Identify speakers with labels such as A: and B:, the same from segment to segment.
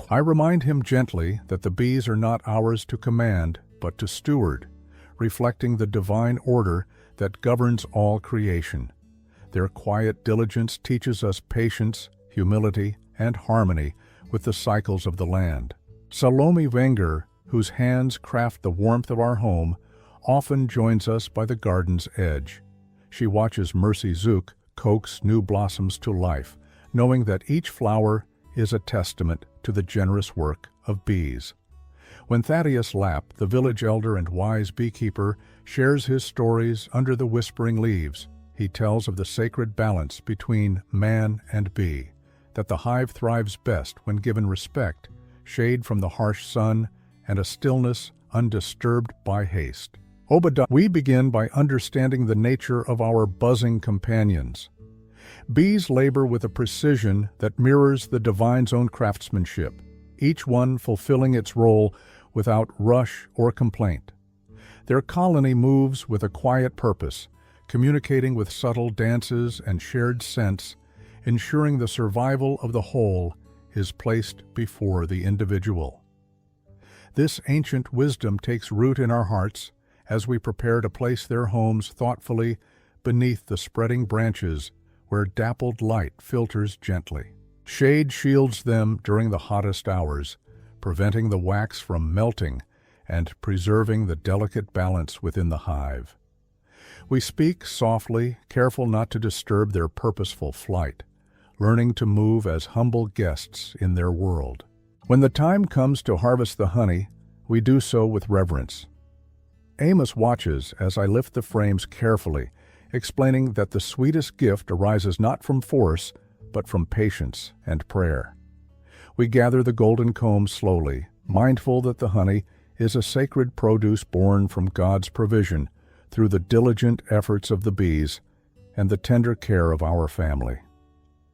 A: I remind him gently that the bees are not ours to command, but to steward, reflecting the divine order that governs all creation. Their quiet diligence teaches us patience, humility, and harmony with the cycles of the land. Salome Wenger, whose hands craft the warmth of our home, often joins us by the garden's edge. She watches Mercy Zook coax new blossoms to life, knowing that each flower is a testament to the generous work of bees. When Thaddeus Lapp, the village elder and wise beekeeper, shares his stories under the whispering leaves, he tells of the sacred balance between man and bee, that the hive thrives best when given respect, shade from the harsh sun, and a stillness undisturbed by haste. We begin by understanding the nature of our buzzing companions. Bees labor with a precision that mirrors the divine's own craftsmanship, each one fulfilling its role without rush or complaint. Their colony moves with a quiet purpose, communicating with subtle dances and shared scents, ensuring the survival of the whole is placed before the individual. This ancient wisdom takes root in our hearts as we prepare to place their homes thoughtfully beneath the spreading branches where dappled light filters gently. Shade shields them during the hottest hours, preventing the wax from melting and preserving the delicate balance within the hive. We speak softly, careful not to disturb their purposeful flight, learning to move as humble guests in their world. When the time comes to harvest the honey, we do so with reverence. Amos watches as I lift the frames carefully, explaining that the sweetest gift arises not from force, but from patience and prayer. We gather the golden comb slowly, mindful that the honey is a sacred produce born from God's provision through the diligent efforts of the bees and the tender care of our family.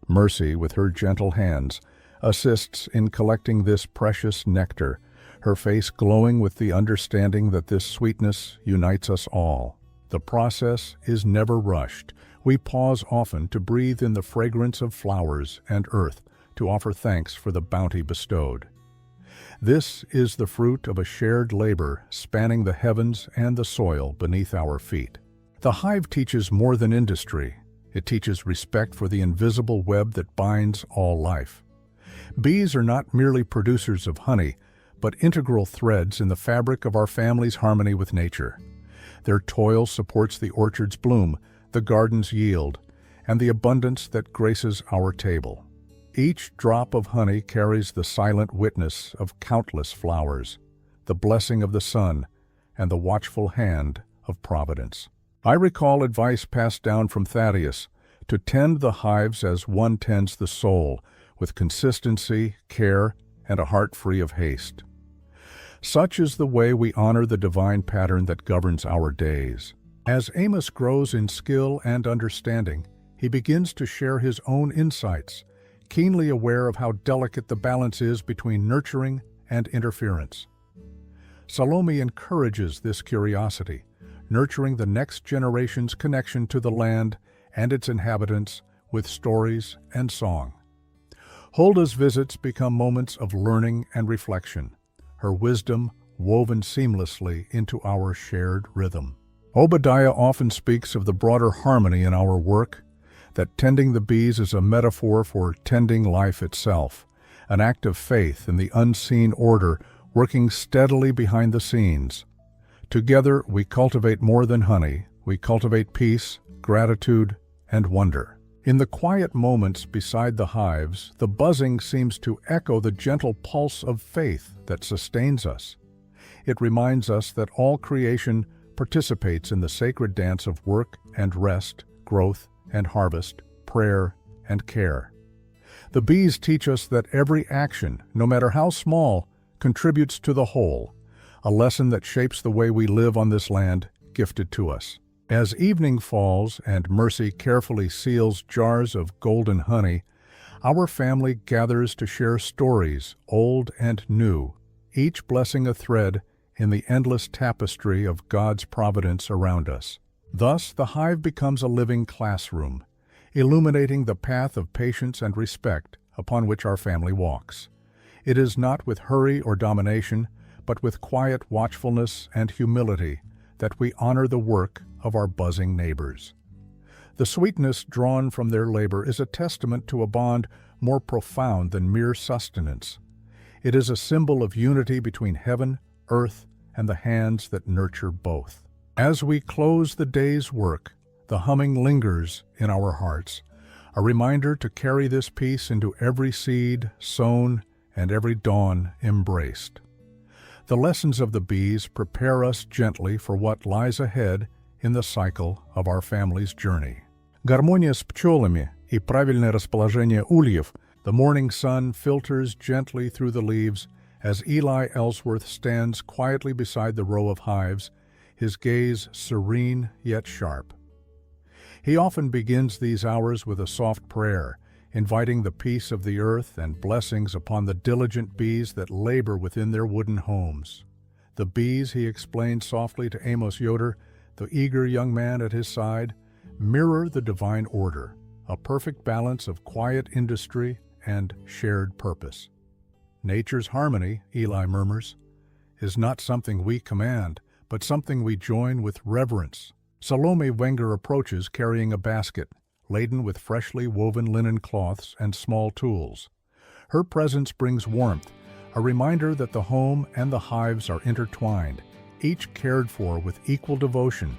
A: Mercy, with her gentle hands, assists in collecting this precious nectar, her face glowing with the understanding that this sweetness unites us all. The process is never rushed. We pause often to breathe in the fragrance of flowers and earth to offer thanks for the bounty bestowed. This is the fruit of a shared labor spanning the heavens and the soil beneath our feet. The hive teaches more than industry. It teaches respect for the invisible web that binds all life. Bees are not merely producers of honey, but integral threads in the fabric of our family's harmony with nature. Their toil supports the orchard's bloom, the garden's yield, and the abundance that graces our table. Each drop of honey carries the silent witness of countless flowers, the blessing of the sun, and the watchful hand of Providence. I recall advice passed down from Thaddeus to tend the hives as one tends the soul, with consistency, care, and a heart free of haste. Such is the way we honor the divine pattern that governs our days. As Amos grows in skill and understanding, he begins to share his own insights, keenly aware of how delicate the balance is between nurturing and interference. Salome encourages this curiosity, nurturing the next generation's connection to the land and its inhabitants with stories and song. Hulda's visits become moments of learning and reflection, her wisdom woven seamlessly into our shared rhythm. Obadiah often speaks of the broader harmony in our work, that tending the bees is a metaphor for tending life itself, an act of faith in the unseen order working steadily behind the scenes. Together we cultivate more than honey, we cultivate peace, gratitude, and wonder. In the quiet moments beside the hives, the buzzing seems to echo the gentle pulse of faith that sustains us. It reminds us that all creation participates in the sacred dance of work and rest, growth and harvest, prayer and care. The bees teach us that every action, no matter how small, contributes to the whole, a lesson that shapes the way we live on this land gifted to us. As evening falls and Mercy carefully seals jars of golden honey, our family gathers to share stories, old and new, each blessing a thread in the endless tapestry of God's providence around us. Thus, the hive becomes a living classroom, illuminating the path of patience and respect upon which our family walks. It is not with hurry or domination, but with quiet watchfulness and humility that we honor the work of our buzzing neighbors. The sweetness drawn from their labor is a testament to a bond more profound than mere sustenance. It is a symbol of unity between heaven, earth, and the hands that nurture both. As we close the day's work, the humming lingers in our hearts, a reminder to carry this peace into every seed sown and every dawn embraced. The lessons of the bees prepare us gently for what lies ahead in the cycle of our family's journey. Гармония с пчелами и правильное расположение ульев. The morning sun filters gently through the leaves as Eli Ellsworth stands quietly beside the row of hives, his gaze serene yet sharp. He often begins these hours with a soft prayer, inviting the peace of the earth and blessings upon the diligent bees that labor within their wooden homes. The bees, he explained softly to Amos Yoder, the eager young man at his side, mirror the divine order, a perfect balance of quiet industry and shared purpose. Nature's harmony, Eli murmurs, is not something we command, but something we join with reverence. Salome Wenger approaches carrying a basket, laden with freshly woven linen cloths and small tools. Her presence brings warmth, a reminder that the home and the hives are intertwined, each cared for with equal devotion.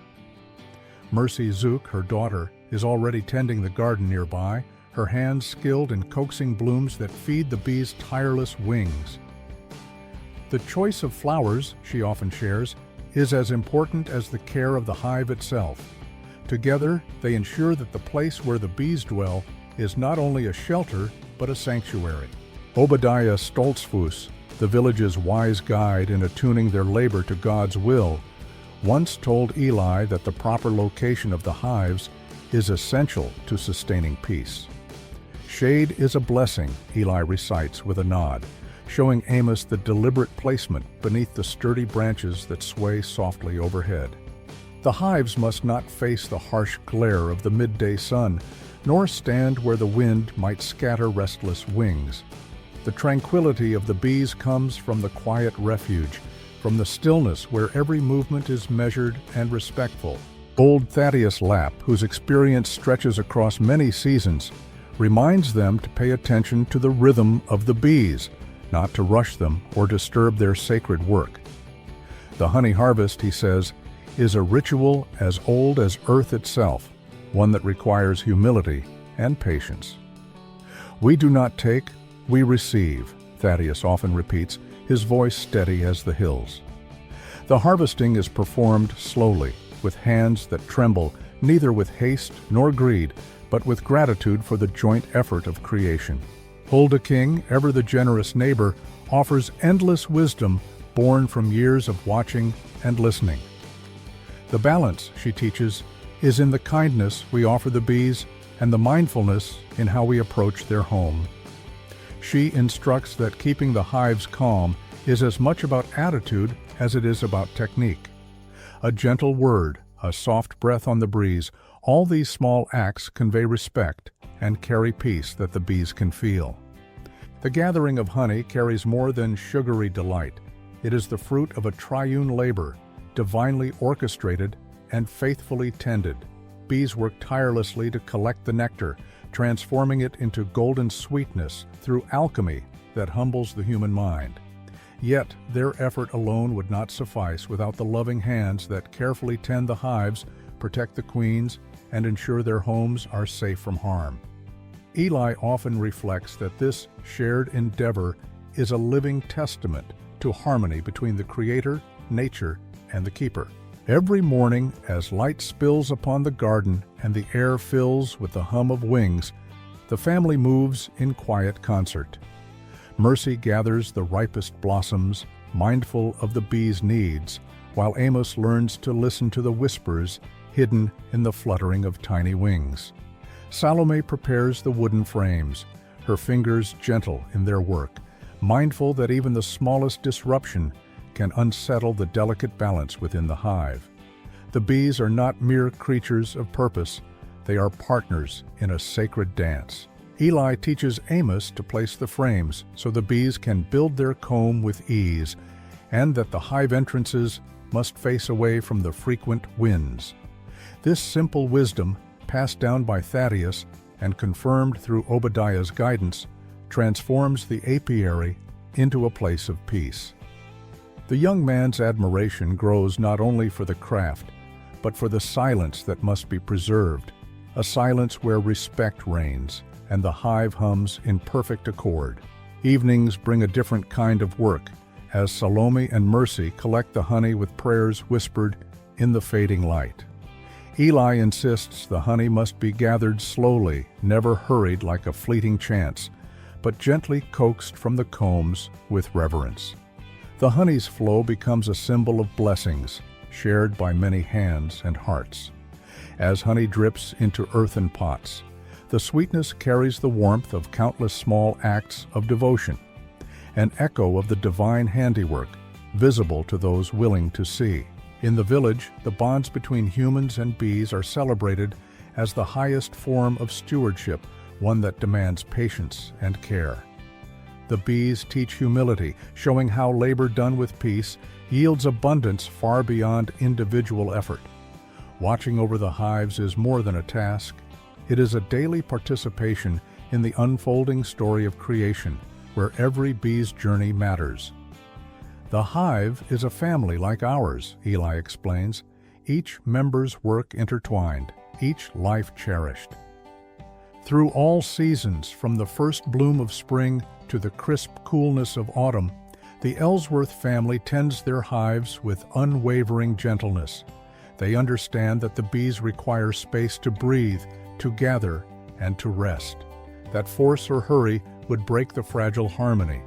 A: Mercy Zook, her daughter, is already tending the garden nearby, her hands skilled in coaxing blooms that feed the bees' tireless wings. The choice of flowers, she often shares, is as important as the care of the hive itself. Together, they ensure that the place where the bees dwell is not only a shelter, but a sanctuary. Obadiah Stoltzfus, the village's wise guide in attuning their labor to God's will, once told Eli that the proper location of the hives is essential to sustaining peace. Shade is a blessing, Eli recites with a nod, showing Amos the deliberate placement beneath the sturdy branches that sway softly overhead. The hives must not face the harsh glare of the midday sun, nor stand where the wind might scatter restless wings. The tranquility of the bees comes from the quiet refuge, from the stillness where every movement is measured and respectful. Old Thaddeus Lapp, whose experience stretches across many seasons, reminds them to pay attention to the rhythm of the bees, not to rush them or disturb their sacred work. The honey harvest, he says, is a ritual as old as earth itself, one that requires humility and patience. We do not take, we receive, Thaddeus often repeats, his voice steady as the hills. The harvesting is performed slowly, with hands that tremble, neither with haste nor greed, but with gratitude for the joint effort of creation. Hulda King, ever the generous neighbor, offers endless wisdom born from years of watching and listening. The balance, she teaches, is in the kindness we offer the bees and the mindfulness in how we approach their home. She instructs that keeping the hives calm is as much about attitude as it is about technique. A gentle word, a soft breath on the breeze, all these small acts convey respect and carry peace that the bees can feel. The gathering of honey carries more than sugary delight. It is the fruit of a triune labor, divinely orchestrated and faithfully tended. Bees work tirelessly to collect the nectar, transforming it into golden sweetness through alchemy that humbles the human mind. Yet, their effort alone would not suffice without the loving hands that carefully tend the hives, protect the queens, and ensure their homes are safe from harm. Eli often reflects that this shared endeavor is a living testament to harmony between the creator, nature, and the keeper. Every morning, as light spills upon the garden and the air fills with the hum of wings, the family moves in quiet concert. Mercy gathers the ripest blossoms, mindful of the bees' needs, while Amos learns to listen to the whispers hidden in the fluttering of tiny wings. Salome prepares the wooden frames, her fingers gentle in their work, mindful that even the smallest disruption can unsettle the delicate balance within the hive. The bees are not mere creatures of purpose, they are partners in a sacred dance, Eli teaches Amos to place the frames so the bees can build their comb with ease, and that the hive entrances must face away from the frequent winds. This simple wisdom, passed down by Thaddeus and confirmed through Obadiah's guidance, transforms the apiary into a place of peace. The young man's admiration grows not only for the craft, but for the silence that must be preserved, a silence where respect reigns and the hive hums in perfect accord. Evenings bring a different kind of work, as Salome and Mercy collect the honey with prayers whispered in the fading light. Eli insists the honey must be gathered slowly, never hurried like a fleeting chance, but gently coaxed from the combs with reverence. The honey's flow becomes a symbol of blessings, shared by many hands and hearts. As honey drips into earthen pots, the sweetness carries the warmth of countless small acts of devotion, an echo of the divine handiwork, visible to those willing to see. In the village, the bonds between humans and bees are celebrated as the highest form of stewardship, one that demands patience and care. The bees teach humility, showing how labor done with peace yields abundance far beyond individual effort. Watching over the hives is more than a task. It is a daily participation in the unfolding story of creation, where every bee's journey matters. The hive is a family like ours, Eli explains, each member's work intertwined, each life cherished. Through all seasons, from the first bloom of spring to the crisp coolness of autumn, the Ellsworth family tends their hives with unwavering gentleness. They understand that the bees require space to breathe, to gather, and to rest. That force or hurry would break the fragile harmony.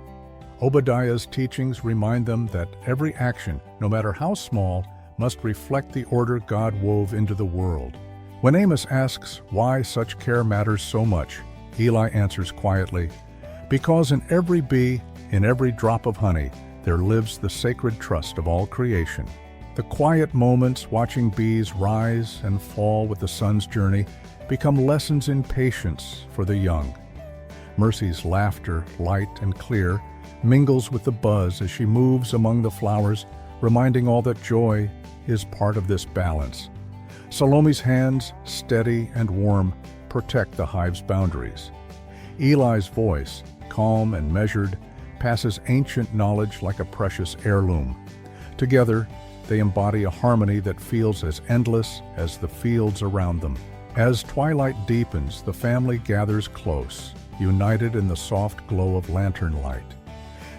A: Obadiah's teachings remind them that every action, no matter how small, must reflect the order God wove into the world. When Amos asks why such care matters so much, Eli answers quietly, "Because in every bee, in every drop of honey, there lives the sacred trust of all creation." The quiet moments watching bees rise and fall with the sun's journey become lessons in patience for the young. Mercy's laughter, light and clear, mingles with the buzz as she moves among the flowers, reminding all that joy is part of this balance. Salome's hands, steady and warm, protect the hive's boundaries. Eli's voice, calm and measured, passes ancient knowledge like a precious heirloom. Together, they embody a harmony that feels as endless as the fields around them. As twilight deepens, the family gathers close, united in the soft glow of lantern light.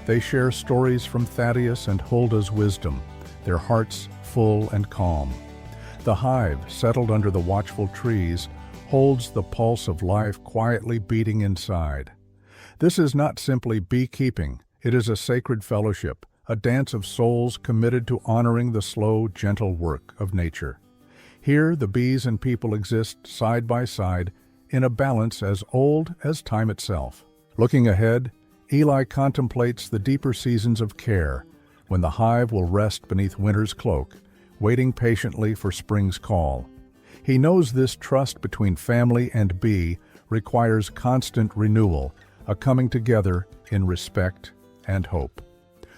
A: They share stories from Thaddeus and Hulda's wisdom, their hearts full and calm. The hive, settled under the watchful trees, holds the pulse of life quietly beating inside. This is not simply beekeeping, it is a sacred fellowship, a dance of souls committed to honoring the slow, gentle work of nature. Here, the bees and people exist side by side in a balance as old as time itself. Looking ahead, Eli contemplates the deeper seasons of care, when the hive will rest beneath winter's cloak, waiting patiently for spring's call. He knows this trust between family and bee requires constant renewal, a coming together in respect and hope.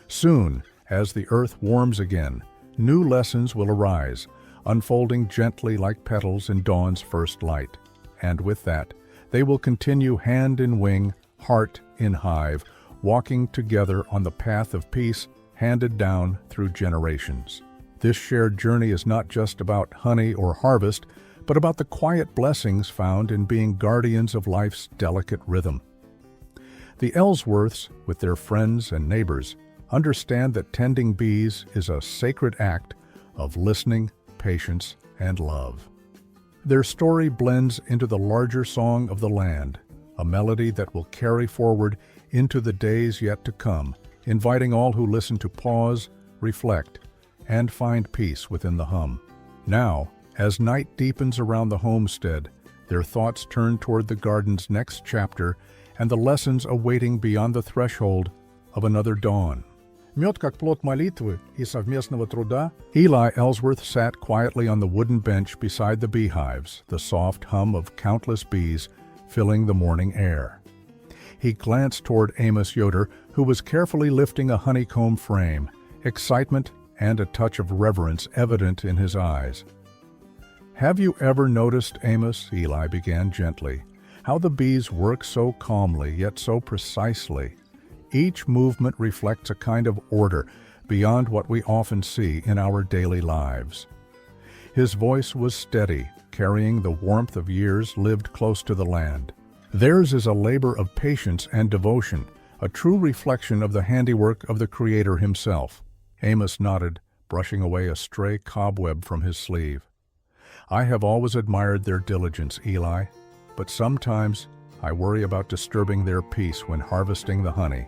A: Soon, as the earth warms again, new lessons will arise, unfolding gently like petals in dawn's first light. And with that, they will continue hand in wing, heart in hive, walking together on the path of peace handed down through generations. This shared journey is not just about honey or harvest, but about the quiet blessings found in being guardians of life's delicate rhythm. The Ellsworths, with their friends and neighbors, understand that tending bees is a sacred act of listening, patience, and love. Their story blends into the larger song of the land, a melody that will carry forward into the days yet to come, inviting all who listen to pause, reflect, and find peace within the hum. Now, as night deepens around the homestead, their thoughts turn toward the garden's next chapter and the lessons awaiting beyond the threshold of another dawn.
B: Мед как плод молитвы и совместного труда.
A: Eli Ellsworth sat quietly on the wooden bench beside the beehives, the soft hum of countless bees filling the morning air. He glanced toward Amos Yoder, who was carefully lifting a honeycomb frame, excitement and a touch of reverence evident in his eyes. "Have you ever noticed, Amos," Eli began gently, "how the bees work so calmly yet so precisely? Each movement reflects a kind of order beyond what we often see in our daily lives." His voice was steady, carrying the warmth of years lived close to the land. "Theirs is a labor of patience and devotion, a true reflection of the handiwork of the Creator himself." Amos nodded, brushing away a stray cobweb from his sleeve. "I have always admired their diligence, Eli, but sometimes I worry about disturbing their peace when harvesting the honey."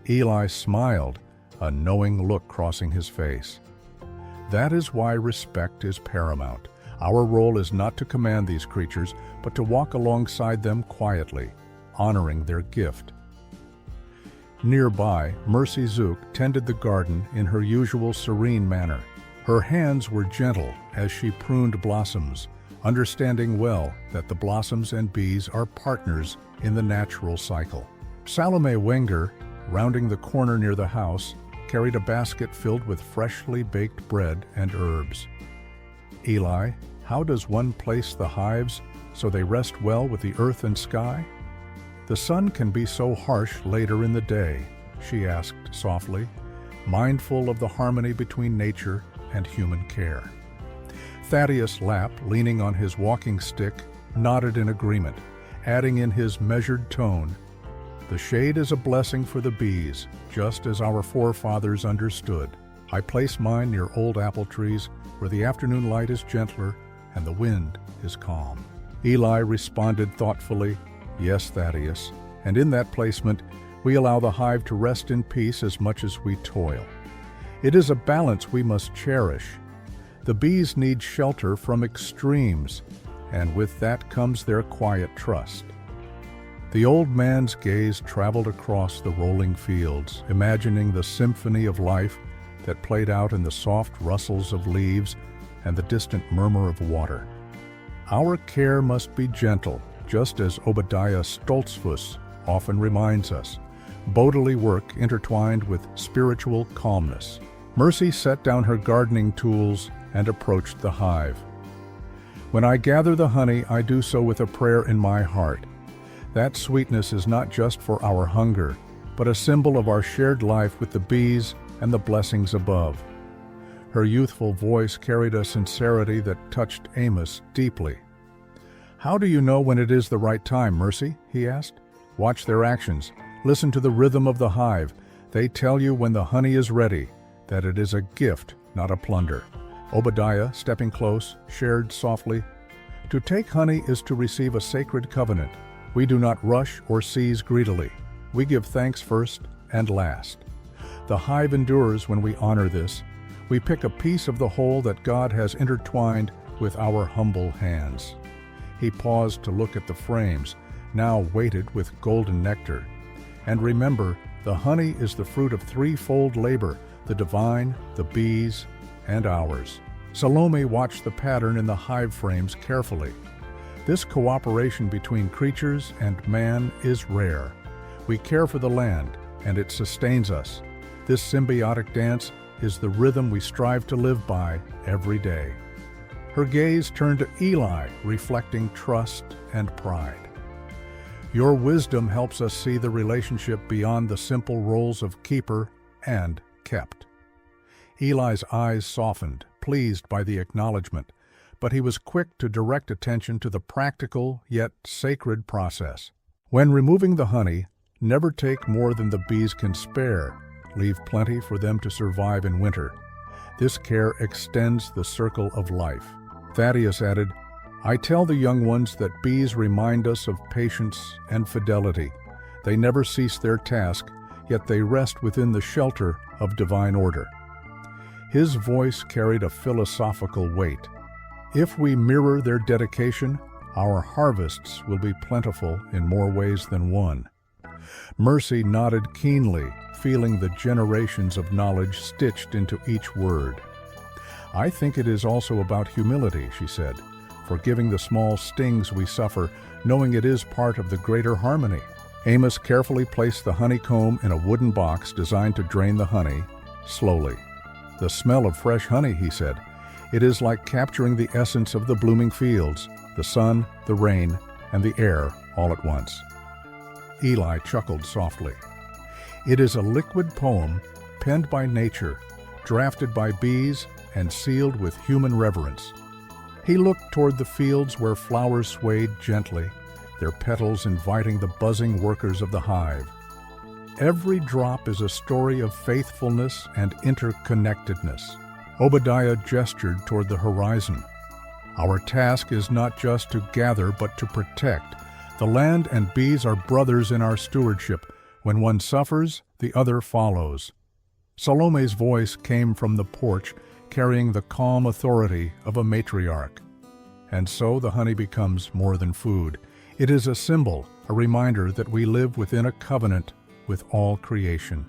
A: Eli smiled, a knowing look crossing his face. "That is why respect is paramount. Our role is not to command these creatures, but to walk alongside them quietly, honoring their gift." Nearby, Mercy Zook tended the garden in her usual serene manner. Her hands were gentle as she pruned blossoms, understanding well that the blossoms and bees are partners in the natural cycle. Salome Wenger, rounding the corner near the house, carried a basket filled with freshly baked bread and herbs. "Eli, how does one place the hives so they rest well with the earth and sky? The sun can be so harsh later in the day," she asked softly, mindful of the harmony between nature and human care. Thaddeus Lapp, leaning on his walking stick, nodded in agreement, adding in his measured tone, "The shade is a blessing for the bees, just as our forefathers understood. I place mine near old apple trees where the afternoon light is gentler and the wind is calm." Eli responded thoughtfully, "Yes, Thaddeus, and in that placement we allow the hive to rest in peace as much as we toil. It is a balance we must cherish. The bees need shelter from extremes, and with that comes their quiet trust." The old man's gaze traveled across the rolling fields, imagining the symphony of life that played out in the soft rustles of leaves and the distant murmur of water. "Our care must be gentle, just as Obadiah Stoltzfus often reminds us, bodily work intertwined with spiritual calmness." Mercy set down her gardening tools and approached the hive. "When I gather the honey, I do so with a prayer in my heart. That sweetness is not just for our hunger, but a symbol of our shared life with the bees and the blessings above." Her youthful voice carried a sincerity that touched Amos deeply. "How do you know when it is the right time, Mercy?" he asked. "Watch their actions. Listen to the rhythm of the hive. They tell you when the honey is ready, that it is a gift, not a plunder." Obadiah, stepping close, shared softly, "To take honey is to receive a sacred covenant. We do not rush or seize greedily. We give thanks first and last. The hive endures when we honor this. We pick a piece of the whole that God has intertwined with our humble hands." He paused to look at the frames, now weighted with golden nectar. "And remember, the honey is the fruit of threefold labor, the divine, the bees, and ours." Salome watched the pattern in the hive frames carefully. This cooperation between creatures and man is rare. We care for the land, and it sustains us. This symbiotic dance is the rhythm we strive to live by every day. Her gaze turned to Eli, reflecting trust and pride. "Your wisdom helps us see the relationship beyond the simple roles of keeper and kept." Eli's eyes softened, pleased by the acknowledgement, but he was quick to direct attention to the practical yet sacred process. "When removing the honey, never take more than the bees can spare. Leave plenty for them to survive in winter. This care extends the circle of life." Thaddeus added, "I tell the young ones that bees remind us of patience and fidelity. They never cease their task, yet they rest within the shelter of divine order." His voice carried a philosophical weight. If we mirror their dedication, our harvests will be plentiful in more ways than one. Mercy nodded keenly, feeling the generations of knowledge stitched into each word. "I think it is also about humility," she said. forgiving the small stings we suffer, knowing it is part of the greater harmony. Amos carefully placed the honeycomb in a wooden box designed to drain the honey, slowly. "The smell of fresh honey," he said. "It is like capturing the essence of the blooming fields, the sun, the rain, and the air all at once." Eli chuckled softly. "It is a liquid poem, penned by nature, drafted by bees, and sealed with human reverence." He looked toward the fields where flowers swayed gently, their petals inviting the buzzing workers of the hive. Every drop is a story of faithfulness and interconnectedness. Obadiah gestured toward the horizon. "Our task is not just to gather, but to protect. The land and bees are brothers in our stewardship. When one suffers, the other follows." Salome's voice came from the porch, carrying the calm authority of a matriarch. And so the honey becomes more than food. It is a symbol, a reminder that we live within a covenant with all creation.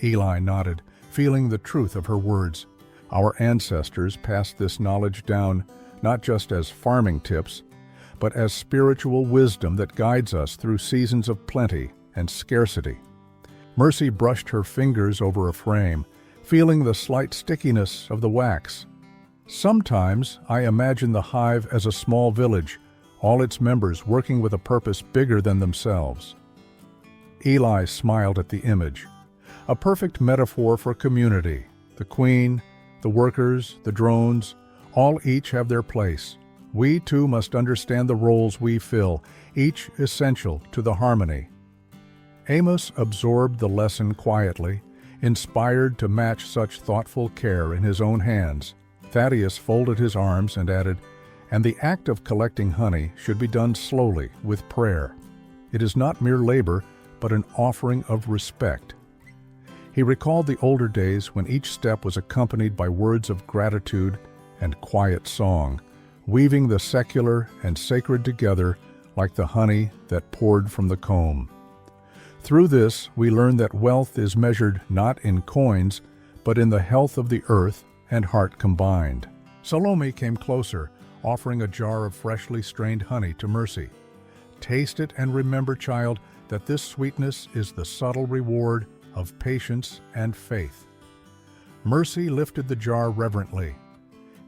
A: Eli nodded, feeling the truth of her words. Our ancestors passed this knowledge down not just as farming tips, but as spiritual wisdom that guides us through seasons of plenty and scarcity. Mercy brushed her fingers over a frame, feeling the slight stickiness of the wax. "Sometimes I imagine the hive as a small village, all its members working with a purpose bigger than themselves." Eli smiled at the image. A perfect metaphor for community. The queen, the workers, the drones, all each have their place. We too must understand the roles we fill, each essential to the harmony. Amos absorbed the lesson quietly, inspired to match such thoughtful care in his own hands. Thaddeus folded his arms and added, "And the act of collecting honey should be done slowly, with prayer. It is not mere labor, but an offering of respect." He recalled the older days when each step was accompanied by words of gratitude and quiet song, weaving the secular and sacred together like the honey that poured from the comb. Through this, we learn that wealth is measured not in coins, but in the health of the earth and heart combined. Salome came closer, offering a jar of freshly strained honey to Mercy. "Taste it and remember, child, that this sweetness is the subtle reward of patience and faith." Mercy lifted the jar reverently.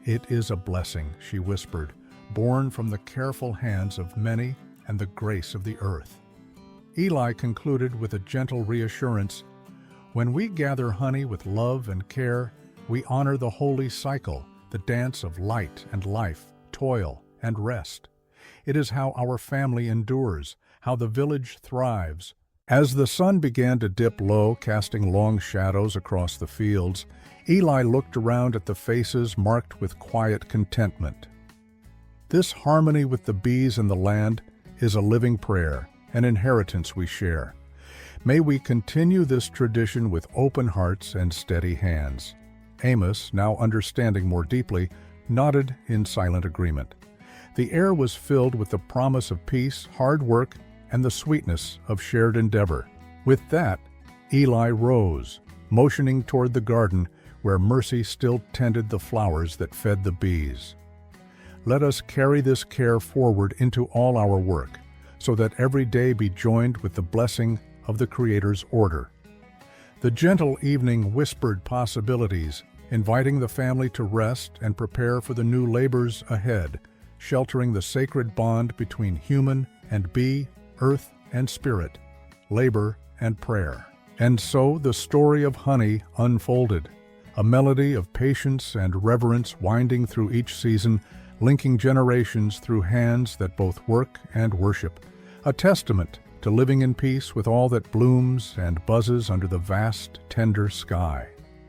A: "It is a blessing," she whispered, "born from the careful hands of many and the grace of the earth." Eli concluded with a gentle reassurance, "When we gather honey with love and care, we honor the holy cycle, the dance of light and life, toil and rest. It is how our family endures, how the village thrives." As the sun began to dip low, casting long shadows across the fields, Eli looked around at the faces marked with quiet contentment. This harmony with the bees and the land is a living prayer, an inheritance we share. May we continue this tradition with open hearts and steady hands. Amos, now understanding more deeply, nodded in silent agreement. The air was filled with the promise of peace, hard work, and the sweetness of shared endeavor. With that, Eli rose, motioning toward the garden where Mercy still tended the flowers that fed the bees. Let us carry this care forward into all our work, so that every day be joined with the blessing of the Creator's order. The gentle evening whispered possibilities, inviting the family to rest and prepare for the new labors ahead, sheltering the sacred bond between human and bee, earth and spirit, labor and prayer. And so the story of honey unfolded, a melody of patience and reverence winding through each season, linking generations through hands that both work and worship, a testament to living in peace with all that blooms and buzzes under the vast, tender sky.